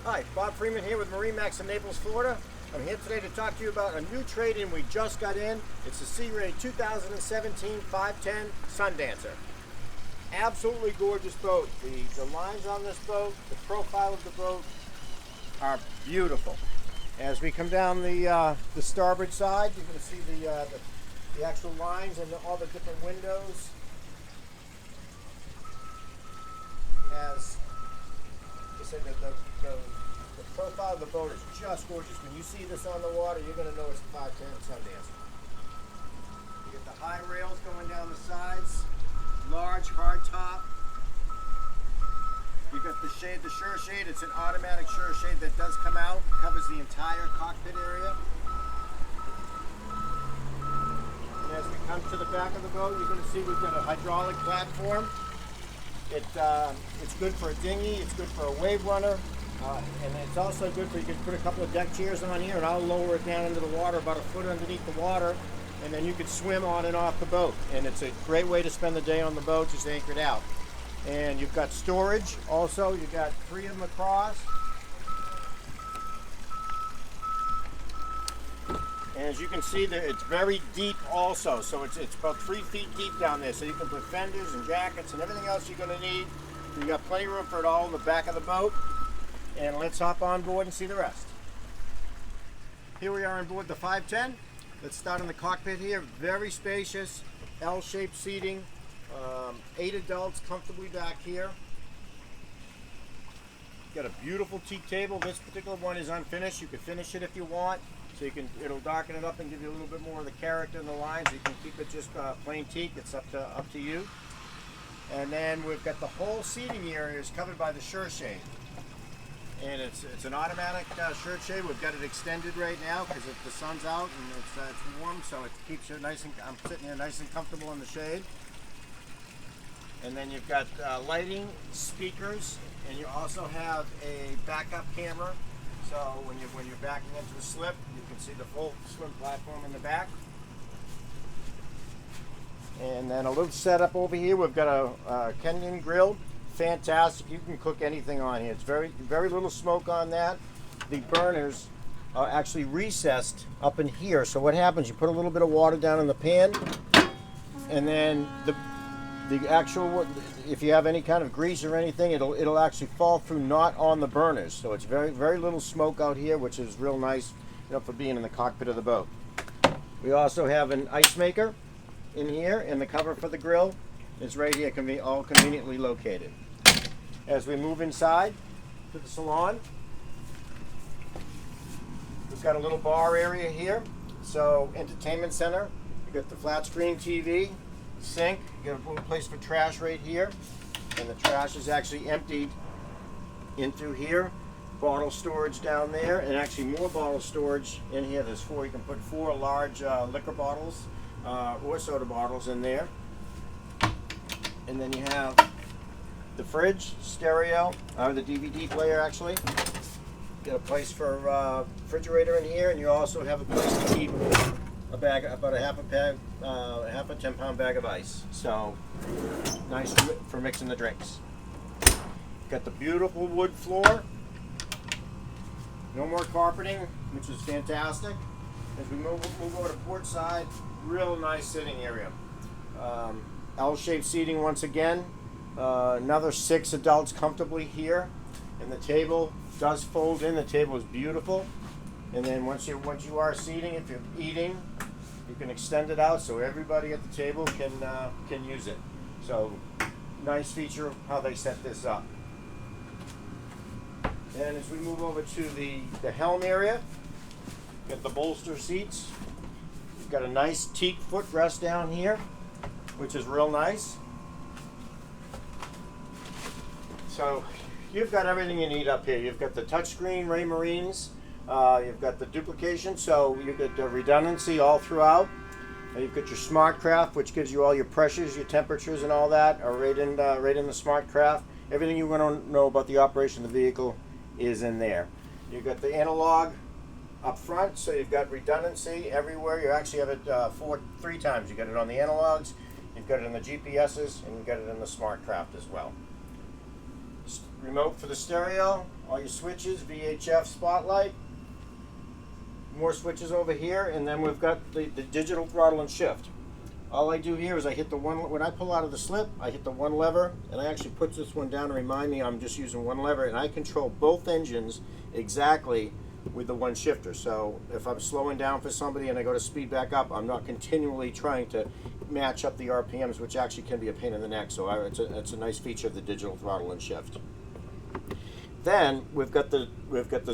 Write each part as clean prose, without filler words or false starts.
Hi, Bob Freeman here with MarineMax in Naples, Florida. I'm here today to talk to you about a new trade-in we just got in. It's the Sea Ray 2017 510 Sundancer. Absolutely gorgeous boat. The lines on this boat, the profile of the boat are beautiful. As we come down the starboard side, you're going to see the actual lines and all the different windows. As I said, the profile of the boat is just gorgeous. When you see this on the water, you're going to know it's a 510 Sundancer. You get the high rails going down the sides, large hard top. You got the shade, the sure shade. It's an automatic sure shade that does come out, covers the entire cockpit area. And as we come to the back of the boat, you're going to see we've got a hydraulic platform. It's good for a dinghy, it's good for a wave runner, and it's also good for, you can put a couple of deck chairs on here and I'll lower it down into the water about a foot underneath the water, and then you can swim on and off the boat. And it's a great way to spend the day on the boat, just anchored out. And you've got storage also, you've got 3 of them across. And as you can see, there, it's very deep also, so it's about 3 feet deep down there, so you can put fenders and jackets and everything else you're going to need. You got plenty of room for it all in the back of the boat. And let's hop on board and see the rest. Here we are on board the 510. Let's start in the cockpit here. Very spacious, L-shaped seating. 8 adults comfortably back here. Got a beautiful teak table. This particular one is unfinished. You can finish it if you want. So it'll darken it up and give you a little bit more of the character in the lines. You can keep it just plain teak. It's up to you. And then we've got the whole seating area is covered by the sure shade. And it's an automatic sure shade. We've got it extended right now because the sun's out and it's warm, so it keeps you nice and, I'm sitting here nice and comfortable in the shade. And then you've got lighting, speakers, and you also have a backup camera. So when you're backing into the slip, you can see the full swim platform in the back. And then a little setup over here. We've got a Kenyan grill. Fantastic. You can cook anything on here. It's very little smoke on that. The burners are actually recessed up in here. So what happens? You put a little bit of water down in the pan, and then the actual, if you have any kind of grease or anything, it'll actually fall through, not on the burners. So it's very little smoke out here, which is real nice, for being in the cockpit of the boat. We also have an ice maker in here, and the cover for the grill is right here, all conveniently located. As we move inside to the salon, we've got a little bar area here. So entertainment center. You got the flat screen TV. Sink, you got a little place for trash right here, and the trash is actually emptied in through here. Bottle storage down there, and actually more bottle storage in here. There's 4, you can put 4 large liquor bottles or soda bottles in there. And then you have the fridge, stereo, the DVD player actually. You got a place for refrigerator in here, and you also have a place to keep a bag, about a half a 10-pound bag of ice. So nice for mixing the drinks. Got the beautiful wood floor. No more carpeting, which is fantastic. As we move over to port side, real nice sitting area. L-shaped seating once again. Another 6 adults comfortably here. And the table does fold in. The table is beautiful. And then once you are seating, if you're eating, you can extend it out so everybody at the table can use it. So nice feature of how they set this up. And as we move over to the helm area, you got the bolster seats. You've got a nice teak footrest down here, which is real nice. So you've got everything you need up here. You've got the touchscreen Ray Marines. You've got the duplication, so you get the redundancy all throughout. You've got your smart craft, which gives you all your pressures, your temperatures, and all that are right in the smart craft. Everything you want to know about the operation of the vehicle is in there. You've got the analog up front, so you've got redundancy everywhere. You actually have it 3 times. You got it on the analogs, you've got it in the GPSs, and you've got it in the smart craft as well. Remote for the stereo, all your switches, VHF spotlight, more switches over here, and then we've got the digital throttle and shift. All I do here is I hit the one, when I pull out of the slip, I hit the one lever, and I actually put this one down to remind me I'm just using one lever, and I control both engines exactly with the one shifter. So if I'm slowing down for somebody and I go to speed back up, I'm not continually trying to match up the RPMs, which actually can be a pain in the neck. So it's a nice feature of the digital throttle and shift. Then we've got the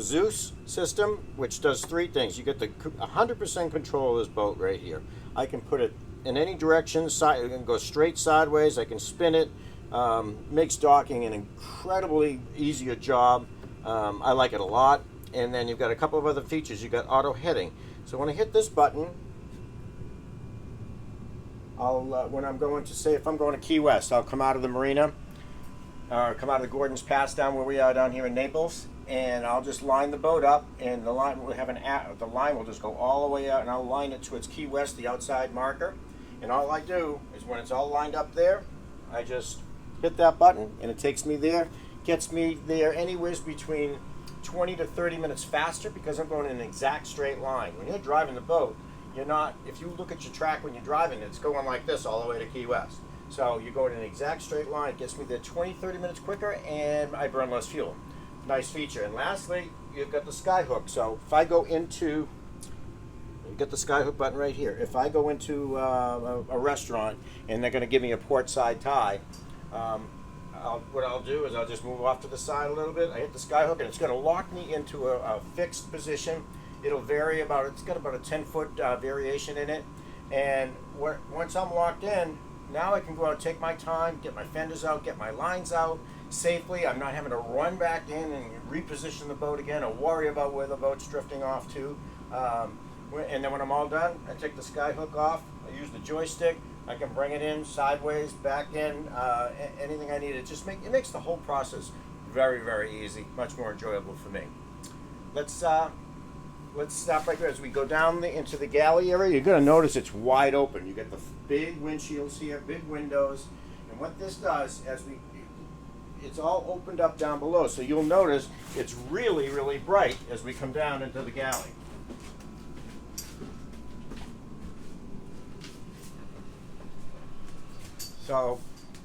Zeus system, which does three things. You get the 100% control of this boat right here. I can put it in any direction, I can go straight sideways, I can spin it, makes docking an incredibly easier job. I like it a lot. And then you've got a couple of other features. You've got auto heading. So when I hit this button, I'll when I'm going to, say if I'm going to Key West, I'll come out of the marina, or come out of the Gordon's Pass down where we are down here in Naples, and I'll just line the boat up, and the line will have the line will just go all the way out, and I'll line it towards Key West, the outside marker. And all I do is when it's all lined up there, I just hit that button, and it takes me there, gets me there anywhere between 20 to 30 minutes faster, because I'm going in an exact straight line. When you're driving the boat, you're not, if you look at your track when you're driving, it's going like this all the way to Key West. So you go in an exact straight line, it gets me there 20, 30 minutes quicker, and I burn less fuel. Nice feature. And lastly, you've got the skyhook. So if I go into, you get the skyhook button right here. If I go into a restaurant and they're going to give me a port side tie, what I'll do is I'll just move off to the side a little bit. I hit the skyhook, and it's going to lock me into a fixed position. It'll vary about, it's got about a 10-foot variation in it. And once I'm locked in, now I can go out and take my time, get my fenders out, get my lines out safely. I'm not having to run back in and reposition the boat again or worry about where the boat's drifting off to. And then when I'm all done, I take the skyhook off. I use the joystick. I can bring it in sideways, back in, anything I need. It makes the whole process very, very easy, much more enjoyable for me. Let's stop right there. As we go down into the galley area, you're going to notice it's wide open. You get the big windshields here, big windows, and what this does, it's all opened up down below. So you'll notice it's really, really bright as we come down into the galley. So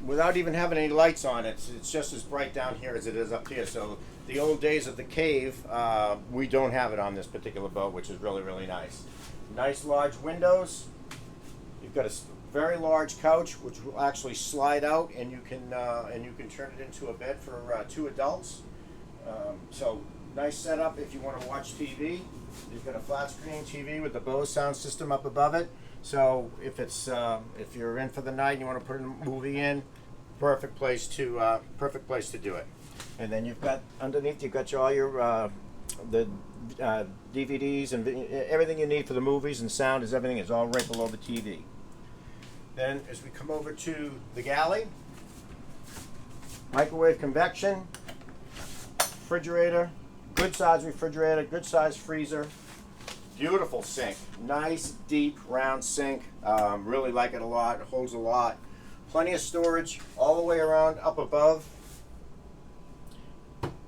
without even having any lights on, it's just as bright down here as it is up here. So the old days of the cave, we don't have it on this particular boat, which is really, really nice. Nice large windows. You've got a very large couch, which will actually slide out, and you can turn it into a bed for 2 adults. So nice setup if you want to watch TV. You've got a flat screen TV with the Bose sound system up above it. So if you're in for the night and you want to put a movie in, perfect place to do it. And then you've got underneath, you've got all your the DVDs and everything you need for the movies, and sound everything is all right below the TV. Then as we come over to the galley, microwave convection, refrigerator, good size refrigerator, good size freezer. Beautiful sink, nice deep round sink. Really like it a lot. It holds a lot. Plenty of storage all the way around up above.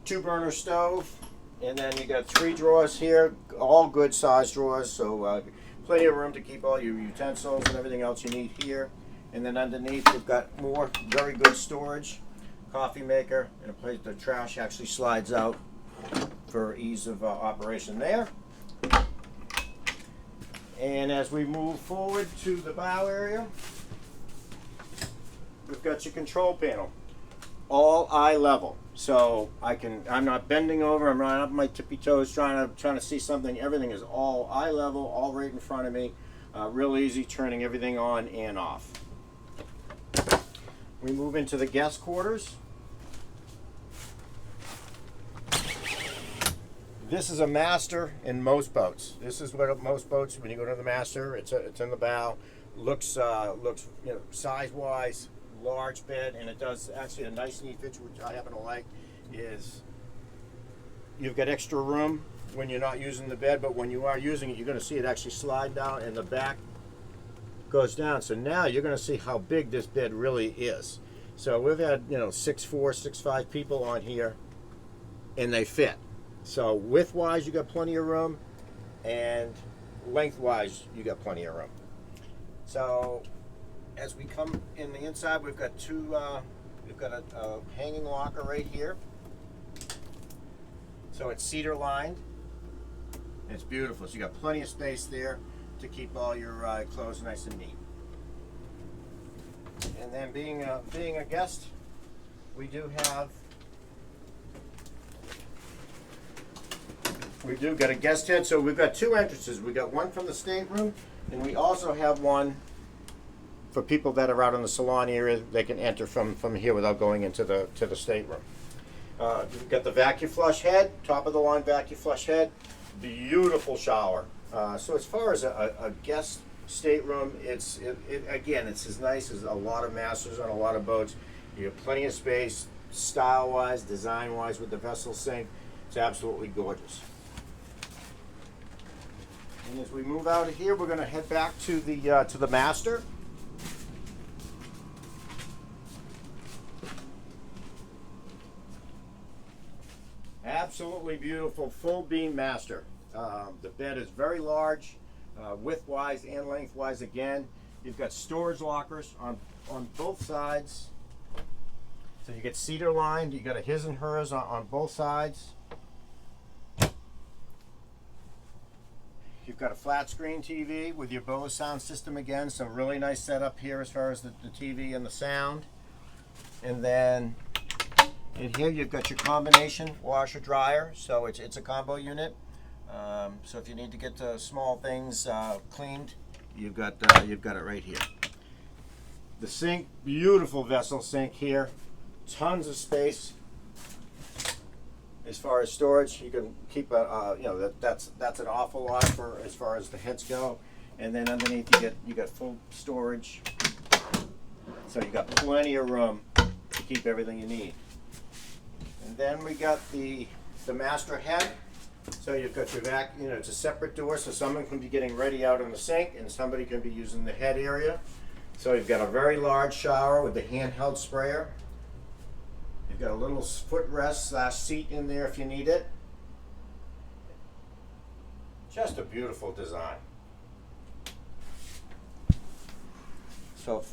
2-burner stove, and then you got 3 drawers here, all good size drawers. So plenty of room to keep all your utensils and everything else you need here. And then underneath we've got more very good storage, coffee maker, and a place the trash actually slides out for ease of operation there. And as we move forward to the bow area, we've got your control panel, all eye level. So I'm not bending over, I'm not up my tippy toes trying to see something. Everything is all eye level, all right in front of me. Real easy turning everything on and off. We move into the guest quarters. This is a master in most boats. This is what most boats, when you go to the master, it's in the bow. Looks size-wise, large bed, and it does actually a nice neat feature, which I happen to like, is you've got extra room when you're not using the bed, but when you are using it, you're going to see it actually slide down, and the back goes down. So now you're going to see how big this bed really is. So we've had 6'4", 6'5" people on here. and they fit. So width-wise, you got plenty of room, and lengthwise, you got plenty of room. So as we come in the inside, we've got a hanging locker right here. So it's cedar lined. It's beautiful. So you got plenty of space there to keep all your clothes nice and neat. And then being a guest, we do got a guest head. So we've got two entrances. We got one from the stateroom, and we also have one for people that are out in the salon area. They can enter from here without going into the stateroom. We've got the vacuum flush head, top of the line vacuum flush head, beautiful shower. So as far as a guest stateroom, again, it's as nice as a lot of masters on a lot of boats. You have plenty of space, style-wise, design-wise, with the vessel sink. It's absolutely gorgeous. And as we move out of here, we're going to head back to the master. Absolutely beautiful, full beam master. The bed is very large, width-wise and lengthwise. Again, you've got storage lockers on both sides. So you get cedar lined. You got a his and hers on both sides. You've got a flat screen TV with your Bose sound system again. So really nice setup here as far as the TV and the sound. And then in here you've got your combination washer dryer. So it's a combo unit. So if you need to get the small things cleaned, you've got it right here. The sink, beautiful vessel sink here. Tons of space. As far as storage, you can keep that's an awful lot for as far as the heads go. And then underneath you got full storage. So you got plenty of room to keep everything you need. And then we got the master head. So you've got your it's a separate door, so someone can be getting ready out in the sink and somebody can be using the head area. So you've got a very large shower with the handheld sprayer. You've got a little footrest / seat in there if you need it. Just a beautiful design. So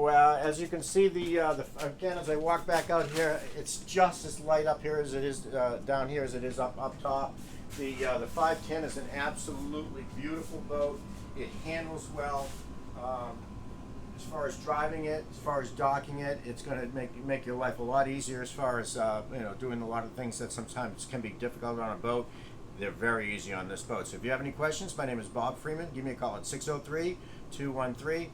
as you can see, again, as I walk back out here, it's just as light up here as it is down here as it is up top. The 510 is an absolutely beautiful boat. It handles well. As far as driving it, as far as docking it, it's going to make your life a lot easier as far as doing a lot of things that sometimes can be difficult on a boat. They're very easy on this boat. So if you have any questions, my name is Bob Freeman. Give me a call at 603-213-1194.